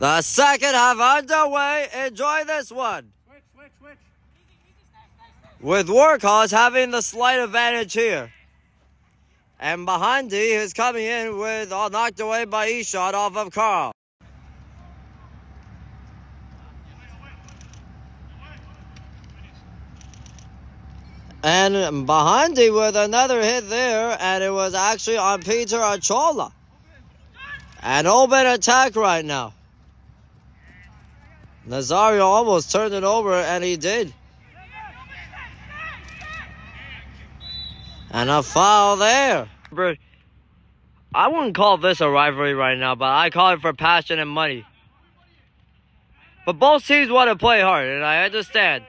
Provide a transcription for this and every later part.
The second half underway. Enjoy this one. Switch. With Workhaus having the slight advantage here. And Bahandi is coming in with knocked away by Ishad off of Carl. And Bahandi with another hit there, and it was actually on Peter Achola. An open attack right now. Nazario almost turned it over, and he did. And a foul there. I wouldn't call this a rivalry right now, but I call it for passion and money. But both teams want to play hard, and I understand.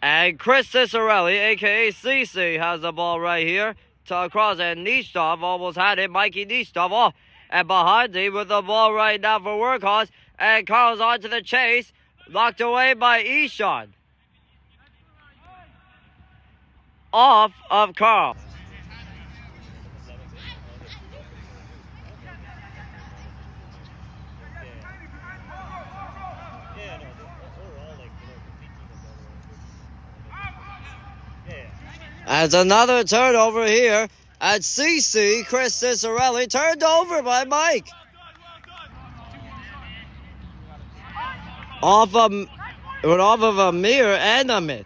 And Chris Cicerelli, a.k.a. CC, has the ball right here to across, and Nishtov almost had it. Mikey Nishtov off. And Bahandi with the ball right now for Workhaus. And Carl's on to the chase. Knocked away by Ishad. Off of Carl. As another turnover here at CC, Chris Cicerelli turned over by Mike. Off of Amir and Amit.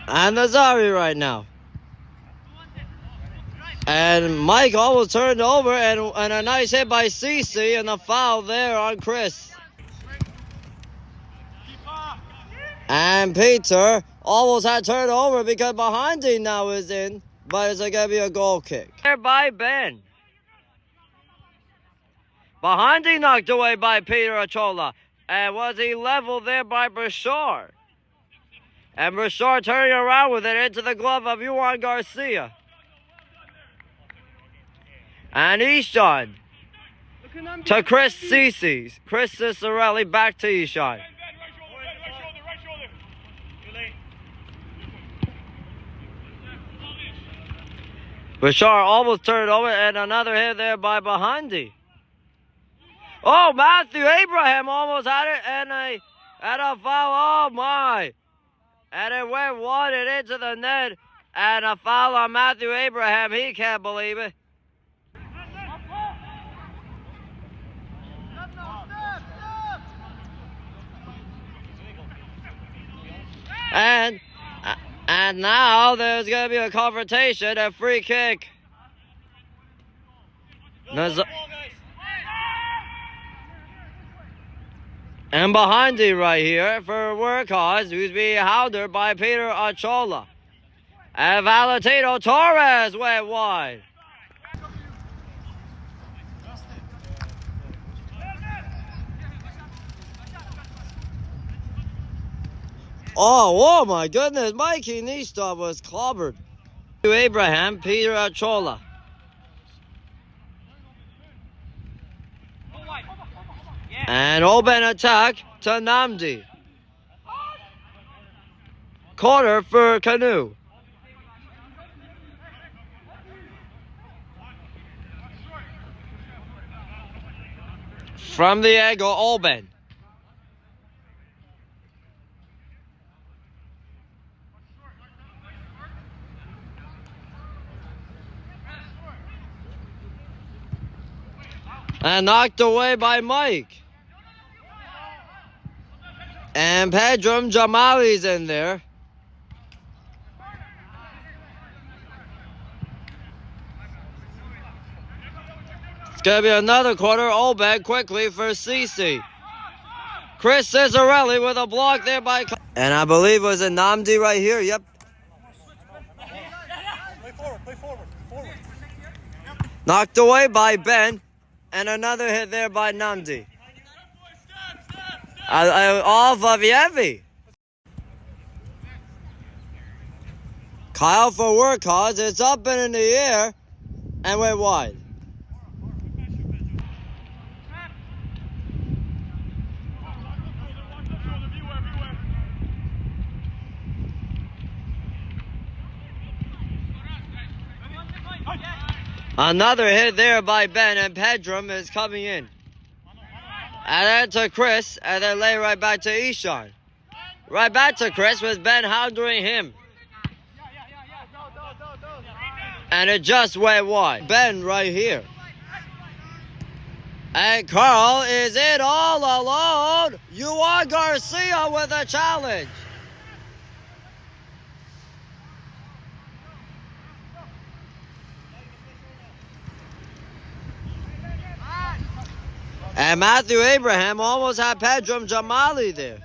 And Nazari right now. And Mike almost turned over, and a nice hit by CC, and a foul there on Chris. And Peter almost had turned over because Bahandi now is in, but it's going to be a goal kick. There by Ben. Bahandi knocked away by Peter Achola. And was he leveled there by Bashar? And Bashar turning around with it into the glove of Juan Garcia. And Ishad to Chris Cicis. Chris Cicerelli back to Ishad. Bashar almost turned over, and another hit there by Bahandi. Oh, Matthew Abraham almost had it, and a foul. Oh my! And it went wide and into the net, and a foul on Matthew Abraham. He can't believe it. And now there's going to be a confrontation, a free kick. And Bahandi right here for Workhaus, who's being hounded by Peter Achola. And Valentino Torres went wide. Oh my goodness, Mikey Nishtov was clobbered. To Abraham, Peter Achola. And open attack to Namdi. Corner for Canoe. From the angle, Olben. And knocked away by Mike. And Pedram Jamali's in there. It's going to be another corner. Olben quickly for CC. Chris Cicerelli with a block there by... And I believe it was a Namdi right here. Yep. Play forward. Knocked away by Ben. And another hit there by Namdi. Off of Yevi. Kyle for Workhaus. It's up and in the air. And went wide. Another hit there by Ben, and Pedram is coming in. And then to Chris, and then lay right back to Ishan. Right back to Chris with Ben hounding him. And it just went wide. Ben right here. And Carl is in all alone. Juan Garcia with a challenge. And Matthew Abraham almost had Pedram Jamali there.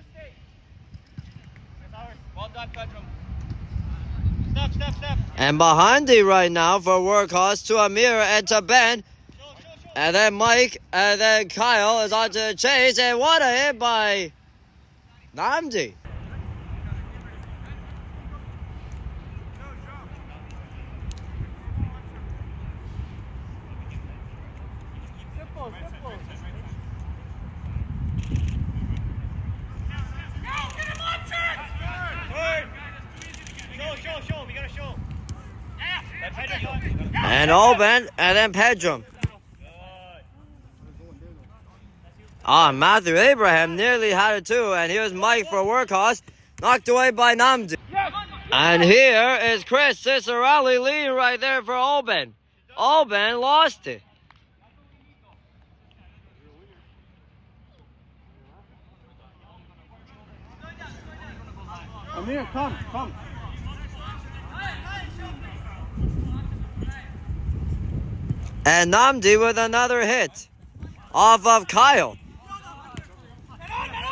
Well done, Pedram. Step. And behind it right now for Workhaus to Amir and to Ben. And then Mike, and then Kyle is on to the chase. And what a hit by Namdi. Show. We gotta show. And Oben, and then Pedram. Matthew Abraham nearly had it too. And here's Mike for Workhaus. Knocked away by Namdi. And here is Chris Cicerelli leading right there for Oben. Oben lost it. Amir, come. And Namdi with another hit off of Kyle.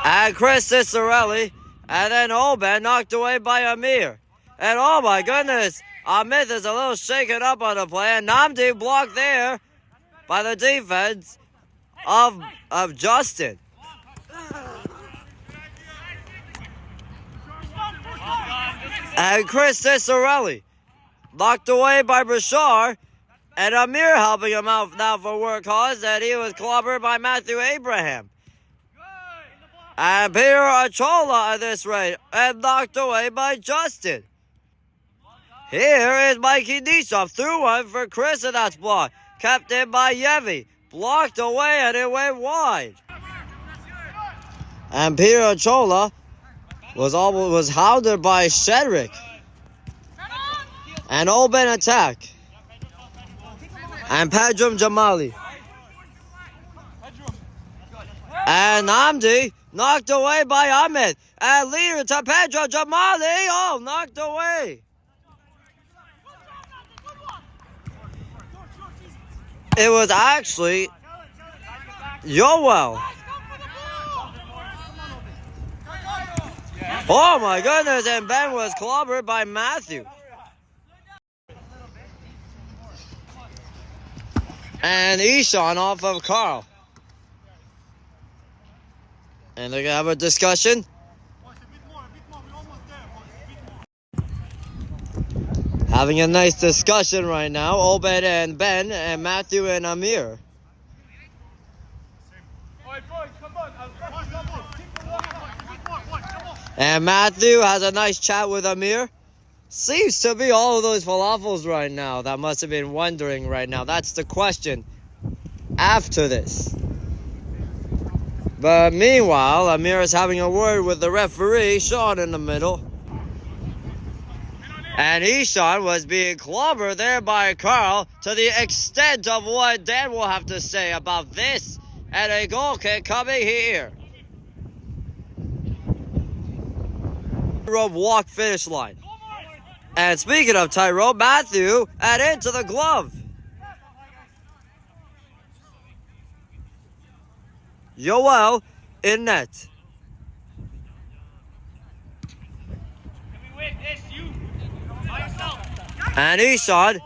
And Chris Cicerelli. And then Oben knocked away by Amir. And oh my goodness, Amit is a little shaken up on the play. And Namdi blocked there by the defense of Justin. And Chris Cicerelli knocked away by Bashar. And Amir helping him out now for Workhaus, that he was clobbered by Matthew Abraham. And Peter Achola at this rate, and knocked away by Justin. Here is Mikey Nisov, through one for Chris, and that's blocked. Kept in by Yevi, blocked away, and it went wide. And Peter Achola was hounded by Shedrick. And Oben attack. And Pedram Jamali. And Namdi knocked away by Ahmed. And leader to Pedram Jamali. Oh, knocked away. It was actually Yoel. Oh my goodness, and Ben was clobbered by Matthew. And Ishan off of Carl. And they're going to have a discussion. Having a nice discussion right now. Obed and Ben and Matthew and Amir. And Matthew has a nice chat with Amir. Seems to be all of those falafels right now that must have been wondering right now. That's the question after this. But meanwhile, Amir is having a word with the referee, Sean, in the middle. And Ishan was being clobbered there by Carl to the extent of what Dan will have to say about this. And a goal kick coming here. Rope walk finish line. And speaking of tightrope, Matthew and into the glove. Yoel in net. And Ishan.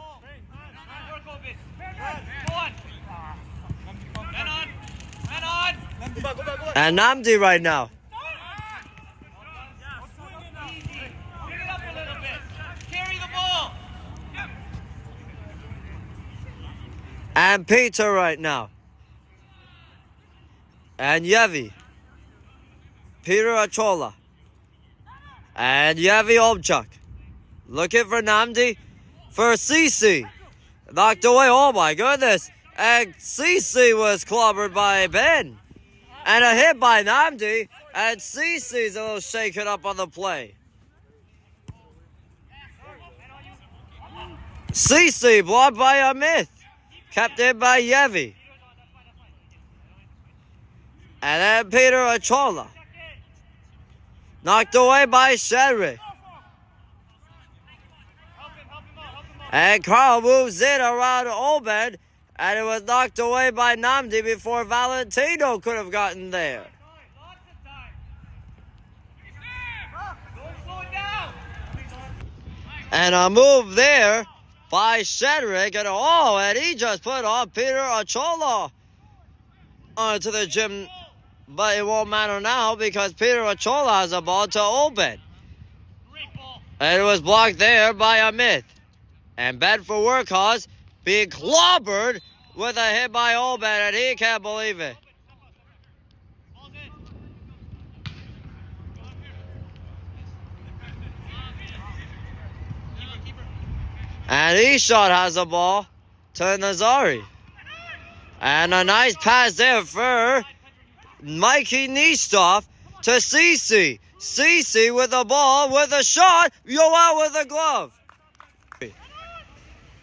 And Namdi right now. And Peter right now. And Yevi. Peter Achola. And Yevi Obchuk. Looking for Namdi. For Cece. Knocked away, oh my goodness. And CC was clobbered by Ben. And a hit by Namdi. And CC's a little shaken up on the play. CC blocked by Amit. Kept in by Yevi. And then Peter Achola. Knocked away by Shedrick. And Carl moves in around Obed. And it was knocked away by Namdi before Valentino could have gotten there. And a move there by Shedrick. And he just put on Peter Achola onto the gym. But it won't matter now because Peter Achola has a ball to Obed. And it was blocked there by Amit. And Ben for Workhaus being clobbered with a hit by Obed, and he can't believe it. And Eshot has the ball to Nazari. And a nice pass there for Mikey Nistov to CC. CC with the ball, with a shot, Yoel with a glove.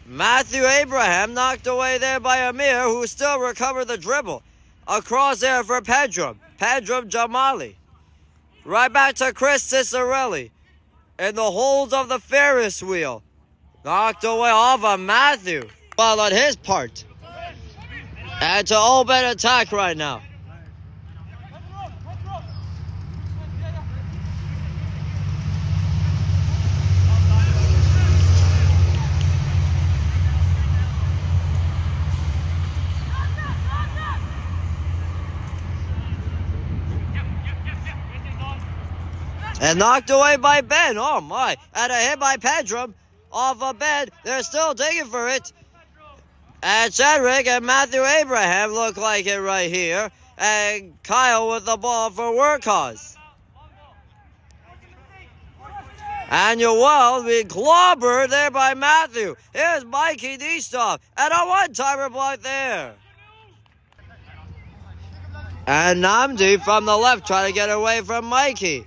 Matthew Abraham knocked away there by Amir, who still recovered the dribble. Across there for Pedram. Pedram Jamali. Right back to Chris Cicerelli. In the holds of the Ferris wheel. Knocked away off of Matthew. Well, on his part. And to Obed attack right now. And knocked away by Ben. Oh my. And a hit by Pedram. Off of Ben. They're still digging for it. And Cedric and Matthew Abraham look like it right here. And Kyle with the ball for Workhaus. And Yoel being clobbered there by Matthew. Here's Mikey Nistov. And a one-timer block there. And Namdi from the left trying to get away from Mikey.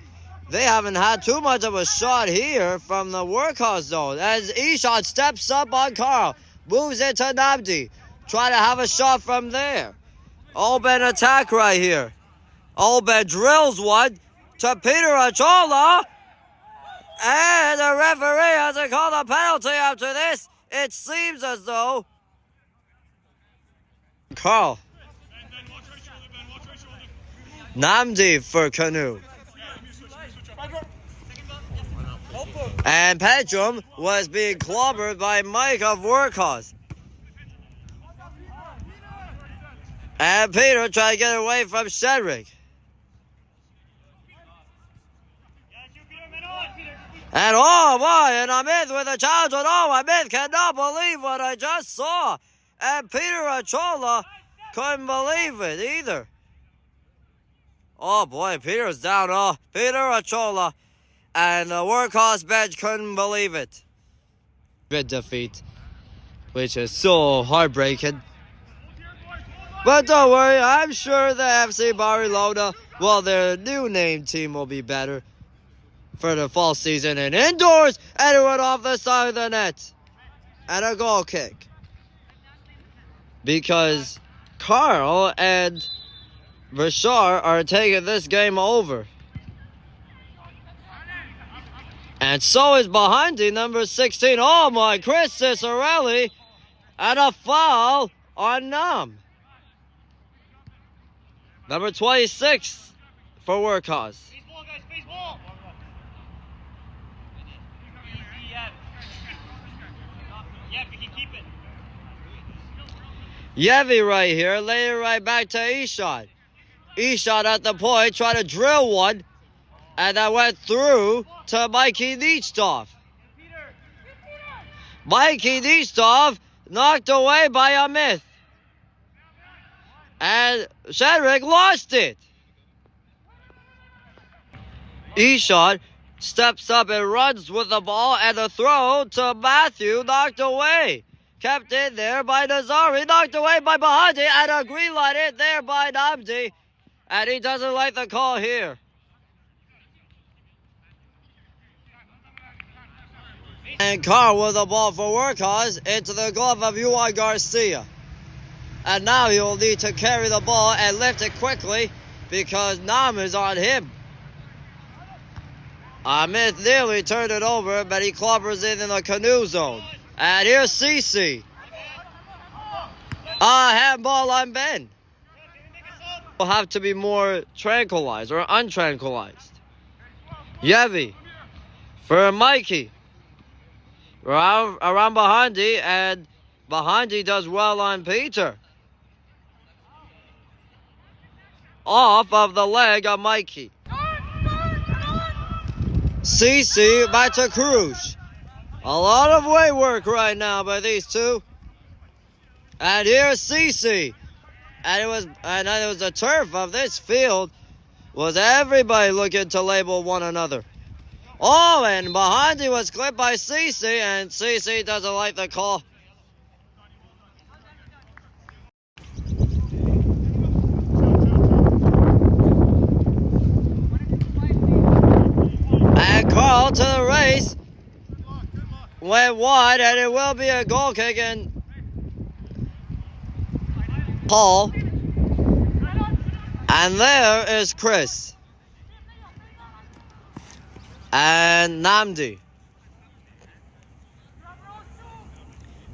They haven't had too much of a shot here from the Workhouse zone. As Eshot steps up on Carl. Moves into Namdi. Try to have a shot from there. Obed attack right here. Obed drills one to Peter Achola. And the referee hasn't called a penalty after this. It seems as though Carl. Namdi for Canoe. And Pedram was being clobbered by Mike of Workhaus. And Peter tried to get away from Cedric. And oh boy, and Amit with a challenge. And oh, Amit cannot believe what I just saw. And Peter Achola couldn't believe it either. Oh boy, Peter's down. Oh, Peter Achola. And the Workhouse bench couldn't believe it. Good defeat, which is so heartbreaking. But don't worry, I'm sure the FC Barcelona, well, their new name team will be better for the fall season. And indoors, and it went off the side of the net. And a goal kick. Because Carl and Bashar are taking this game over. And so is behind him, number 16. Oh my, Chris Cicerelli. And a foul on Nam. Number 26 for Workhouse. Yevi right here, lay it right back to Eshot. Eshot at the point, try to drill one. And that went through to Mikey Nistov. Mikey Nistov knocked away by Amit. And Cedric lost it. Eshot steps up and runs with the ball, and the throw to Matthew knocked away Kept in there by Nazari. Knocked away by Bahandi. And a green light in there by Namdi. And he doesn't like the call here. And Carl with the ball for Workhaus into the glove of Juan Garcia. And now he'll need to carry the ball and lift it quickly because Nam is on him. Amit nearly turned it over, but he clobbers in the Canoe zone. And here's Cece. Handball on Ben. Will have to be more tranquilized or untranquilized. Yevi for Mikey. Around Bahandi, and Bahandi does well on Peter. Off of the leg of Mikey. Cece back to Cruz. A lot of weight work right now by these two. And here's Cece. And it was the turf of this field was everybody looking to label one another. Oh, and Bahandi was clipped by Cece, and Cece doesn't like the call. And Carl to the race. Went wide, and it will be a goal kick, and Paul. And there is Chris. And Namdi.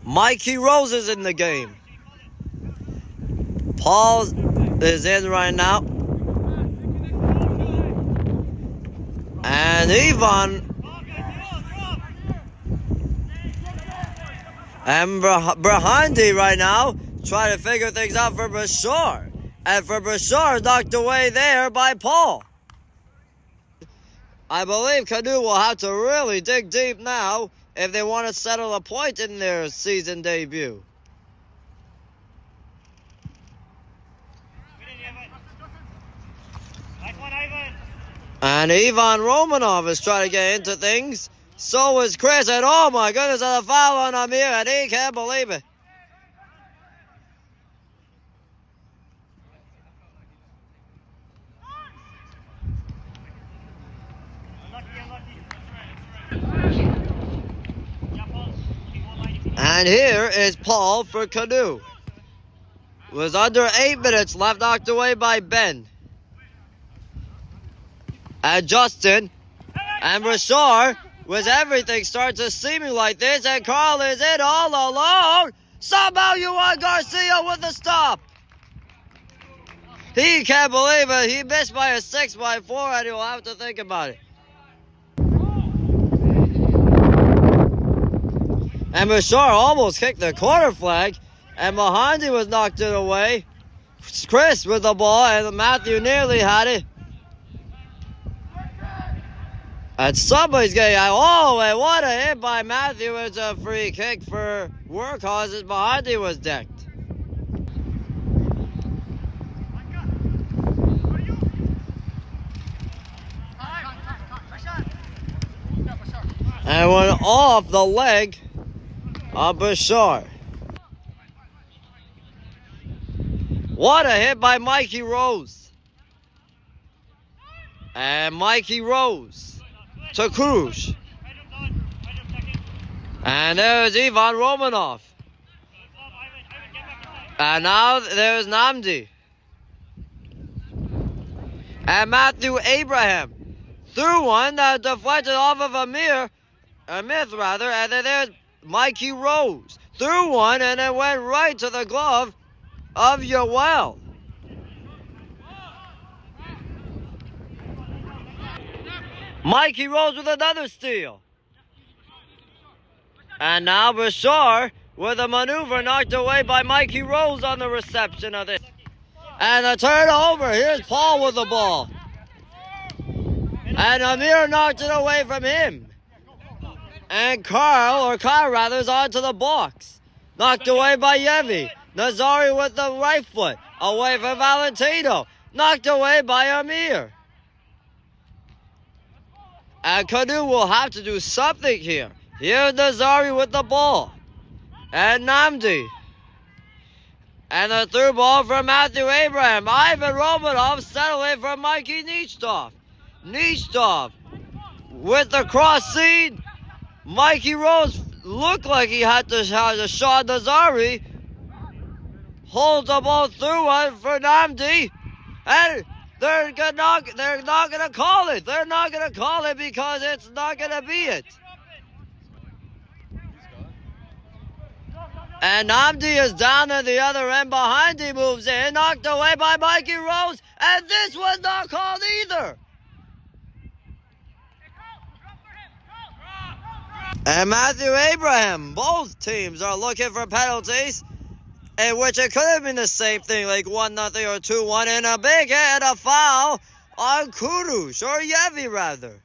Mikey Rose is in the game. Paul is in right now. And Ivan. And Brahandi right now trying to figure things out for Bashar. And for Bashar knocked away there by Paul. I believe Canoe will have to really dig deep now if they want to settle a point in their season debut. And Ivan Romanov is trying to get into things. So is Chris. And oh my goodness, there's a foul on Amir, and he can't believe it. And here is Paul for Canoe. Was under 8 minutes left, knocked away by Ben. And Justin. And Rashard. Was everything starts to seem like this. And Carl is in all alone. Somehow Juan Garcia with the stop. He can't believe it. He missed by a 6x4, and he'll have to think about it. And Bashar almost kicked the corner flag, and Mahandi was knocked it away. Chris with the ball, and Matthew nearly had it. And somebody's getting out. Oh, and what a hit by Matthew. It's a free kick for Workhaus as Mahandi was decked. And went off the leg of Bashar. What a hit by Mikey Rose. And Mikey Rose to Cruz. And there's Ivan Romanov. And now there's Namdi. And Matthew Abraham. Threw one that deflected off of Amir. Myth rather, and then there's Mikey Rose. Threw one and it went right to the glove of Yoel. Mikey Rose with another steal. And now Bashar with a maneuver knocked away by Mikey Rose on the reception of this. And a turnover. Here's Paul with the ball. And Amir knocked it away from him. And Kyle rather, is onto the box. Knocked away by Yevi. Nazari with the right foot. Away from Valentino. Knocked away by Amir. And Canoe will have to do something here. Here's Nazari with the ball. And Namdi. And the through ball from Matthew Abraham. Ivan Romanov settling for Mikey Nishtov. Nishtov with the cross seed. Mikey Rose looked like he had to shot Nazari. Holds the ball through one for Namdi. And they're not going to call it. They're not going to call it because it's not going to be it. And Namdi is down at the other end behind. He moves in, knocked away by Mikey Rose. And this was not called either. And Matthew Abraham, both teams are looking for penalties, in which it could have been the same thing, like 1-0 or 2-1, and a big hit and a foul on Kurush, or Yevi rather.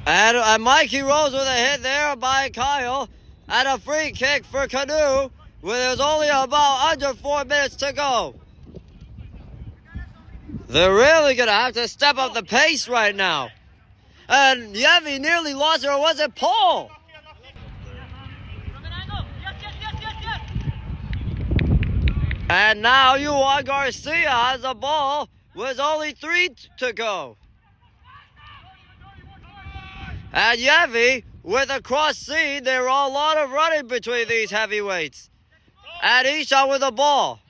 And Mikey Rose with a hit there by Kyle, and a free kick for Canoe, where there's only about under 4 minutes to go. They're really going to have to step up the pace right now. And Yevi nearly lost it, or was it Paul? And now Juan Garcia has the ball with only 3 to go. And Yevi with a cross seed. There are a lot of running between these heavyweights. And Isha with the ball.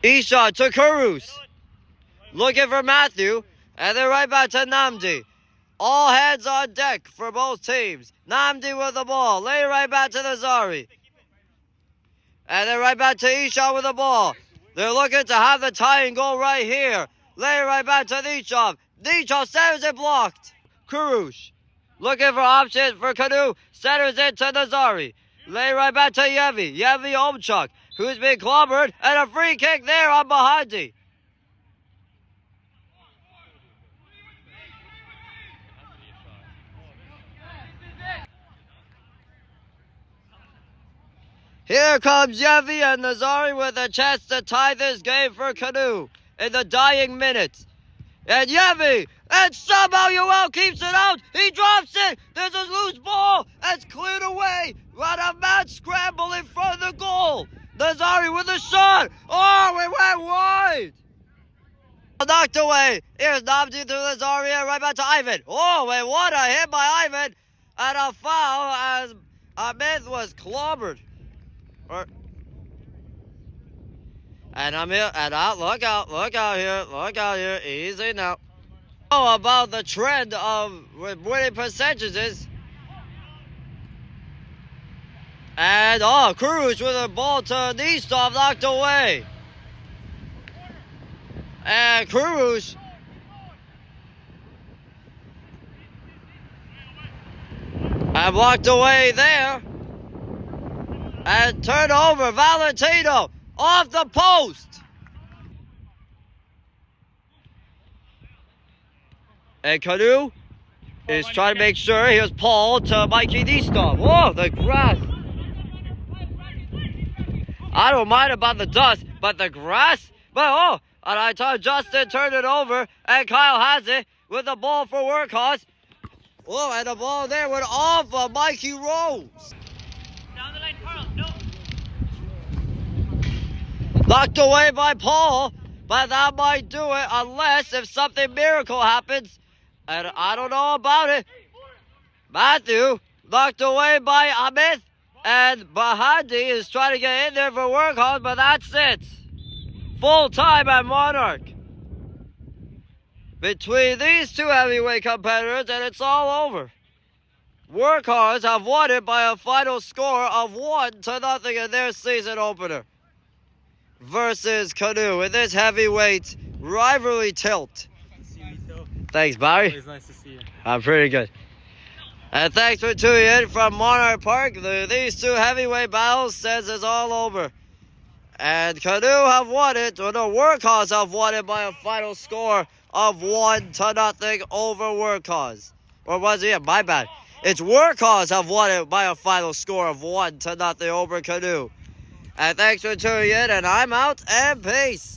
Isha to Kurush. Looking for Matthew. And they're right back to Namdi. All hands on deck for both teams. Namdi with the ball. Lay right back to Nazari. And they're right back to Isha with the ball. They're looking to have the tying goal right here. Lay right back to Nichov. Nichov centers it blocked. Kurush. Looking for options for Canoe. Centers it to Nazari. Lay right back to Yevi. Yevi Omchuk, who's been clobbered. And a free kick there on Bahadi. Here comes Yevi and Nazari with a chance to tie this game for Canoe in the dying minutes. And Yevi, and somehow Yoel keeps it out. He drops it. There's a loose ball. It's cleared away. What a mad scramble in front of the goal. Nazari with a shot. Oh, it went wide. Knocked away. Here's Namdi to Nazari and right back to Ivan. Oh, and what a hit by Ivan. And a foul as Ahmed was clobbered. And I'm here, and out, look out here, easy now. Oh, about the trend of winning percentages. And, Kurush with a ball to Nistov, knocked away. And Kurush. And blocked away there. And turned over, Valentino. Off the post. And Canoe is trying to make sure. Here's Paul to Mikey Nistov. Whoa, the grass. I don't mind about the dust, but the grass? But and I thought Justin turned it over, and Kyle has it with the ball for Workhaus. Oh, and the ball there went off of Mikey Rose. Down the line, Carl. No. Knocked away by Paul, but that might do it unless if something miracle happens. And I don't know about it. Matthew knocked away by Amit, and Bahadi is trying to get in there for Workhaus, but that's it. Full time at Monarch. Between these two heavyweight competitors, and it's all over. Workhaus have won it by a final score of 1-0 in their season opener versus Canoe in this heavyweight rivalry tilt. Thanks, Barry. It's nice to see you. I'm pretty good. And thanks for tuning in from Monarch Park. These two heavyweight battles says it's all over. And Canoe have won it, or no, Workhaus have won it by a final score of 1-0 over Workhaus. Or was it? My bad. It's Workhaus have won it by a final score of 1-0 over Canoe. And thanks for tuning in, and I'm out, and peace.